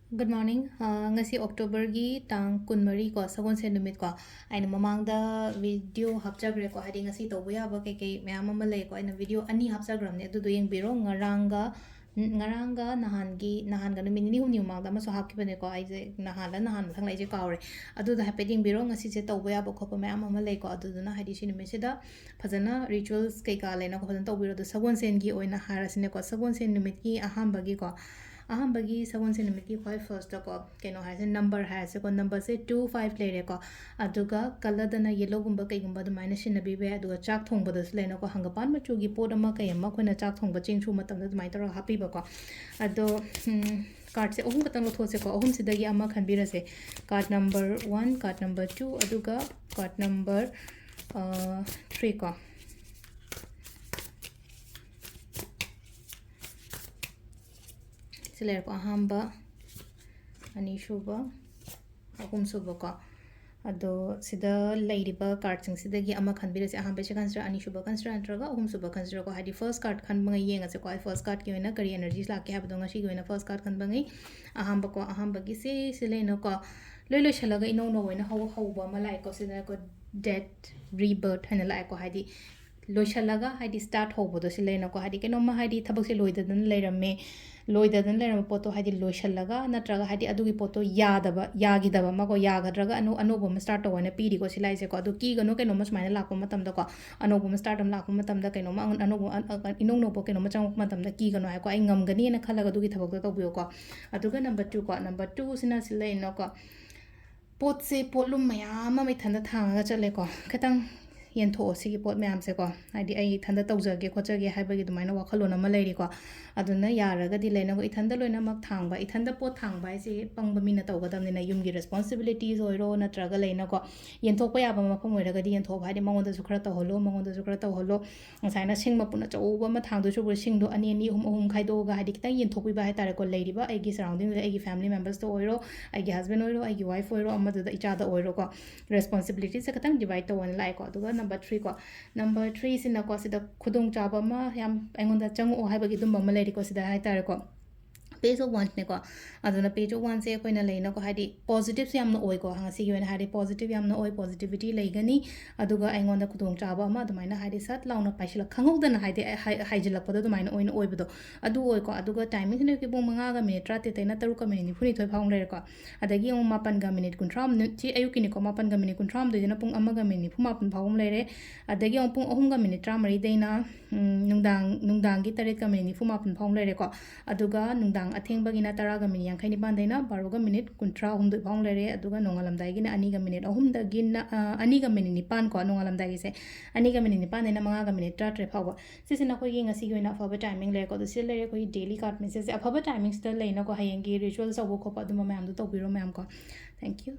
Good morning. Ngasi October gi tang kunmari ko sagon se numit ko aina mamangda video hapchagre ko hadi ngasi tobu ya ba ke mayam ama lay ko aina video ani hapchagram ne du yeng biro ngaranga nahan ga numit ni humni mamangda ma so hapki bane ko ai je nahan thang lai je kawre adu da happy ding biro ngasi je tobu ya ba ko mayam ama lay ko adu na hadi shi numit se da phajana rituals ke ka lena ko phajana tobu ro da sagon sen gi oina harasine ko sagon sen numit ki aham bagi ko अहमबगी सगोन से निमित की ख्वाई first को कनो है number है को number से 2 5 लेरे को अदुगा कलरदना येलो गुंबा कईगुंबा दुमाइना सिनबीबे अदुगा चाक थोंबदस लेनो को हंगपान मचुगी पोड अमा कई अमा खोना चाक थोंबा चिंगसु मतम दुमाइ तरो हापीबा को अदो कार्ड से अहुम खतंग लोथोसे को अहुम सिदगी अमा खनबीरसे कार्ड नंबर 1 कार्ड नंबर 2 अदुगा कार्ड नंबर 3 को सिलेर को अहमबा अनीशुबा अहुमसुबा को अदो सिदा लैरिबा कार्ड सिंग सिदगी अमा खनबिरसे अहमबे से कंसिडर अनीशुबा कंसिडर नत्रगा अहुमसुबा कंसिडर को हादी फर्स्ट कार्ड खनबंग येंगसे को फर्स्ट कार्ड की वेना करी एनर्जीज लाके हाबदो ngasi की वेना फर्स्ट कार्ड खनबंग अहमबा को अहमबगी से सिलेनो को लोय लोय छलगा इनो नो वेना हौ हौबा मा लाइक को सिदा को डेथ रीबर्थ हना लाइक को हादी लोइशलगा हादी स्टार्ट होबोदो सिलेनो को हादी केनो मा हादी थबक से लोइददन लेरमे लोइददन लेरम पोतो हादी लोइशलगा नत्रगा हादी अदुगी पोतो यादबा यागिदबा मको यागद्रगा अनोबो म स्टार्ट तोने पीरी को सिलाइसे को अदु की गनो केनो म स्माइना लाको मतम द को अनोबो म स्टार्ट हम लाको मतम द केनो म अनोबो इनो नोबो केनो म चंग मतम द की गनो हाय को आई ngमगनी न खलगा दुगी थबक तो तोबियो को अदुगा नंबर 2 को नंबर 2 सिना सिलेनो को पोत से पोलुम मयाम म इथंदा थांगा चले को खतंग येंथो सिगी पोत मैम से को हाइदी आई इथंदा तौजगे खोजगे हाइबगी दुमाइना वाखलोन अमा लेरी को अदुना यारगदी लेना को इथंदा लोइना मक थांगबा इथंदा पोत थांगबा से पंगबा मीना तौगदमनिना युमगी रिस्पांसिबिलिटीज ओइरो नत्रगा लेना को येंथोपा याबा मफम ओइरगदी येंथोबा हाइदी मंगोंदा सु खरा तौहलो ngsaina singma puna chauba ma thangdu chu singdo ani ani hum khaidoga haidi kitang yenthopiba hai tare ko leiriba aigi surrounding le aigi family members to oiro aigi husband oiro aigi wife oiro amadu da icha da oiro ko responsibility se katang divide to one like ko aduga number 3 ko number 3 sina ko sida khudong chaba ma yam aingonda changu haibagi dum ma leiri ko sida hai tare ko page of one ने को अदुना page of one से कोइना लेना को Hadi positive से हमना ओइ को हांसी की vena Hadi positive हमना ओइ पॉजिटिविटी लेगनी अदुगा आइंगोंदा खुदोंग चाबा अमा दुमाइना हादी सत लाउना पाइसिला खंगौदना हादी हाइजिलकपदो दुमाइना ओइन ओइबदो अदु ओइ को अदुगा टाइमिंग ने के बुंग मंगा गा मिनिट 30 तैना 3 का मिनिट निफुनि थोय फाउंग लेर को अदगी ओम 9 गा मिनिट 13 ची अयुकी ने को 9 गा मिनिट 13 देना पुंग अमा गा मिनिट 9 फाउंग लेरे अदगी ओम पुंग 3 गा मिनिट 13 देना नुंदांगी 3 का मिनिट 9 फाउंग लेरे को अदुगा नुंदांग अथेंबगिना 10 गा मिनिट 25 देना 12 मिनिट 13 फाउंग लेरे अदुगा नोंगालमदाइगिना 2 गा मिनिट 3 दगिना 2 गा मिनिट 9 को नोंगालमदाइगि से 2 गा मिनिट 9 देना 5 गा मिनिट 13 फाउबा सिसिना कोई ngasi गोइना अफबा टाइमिंग लेरे को सिल लेरे कोई डेली कार्ड मेसेज अफबा टाइमिंग्स द लेना को हयेंगी रिचुअल सब को पदुम मैम दो तोबिरो मैम को थैंक यू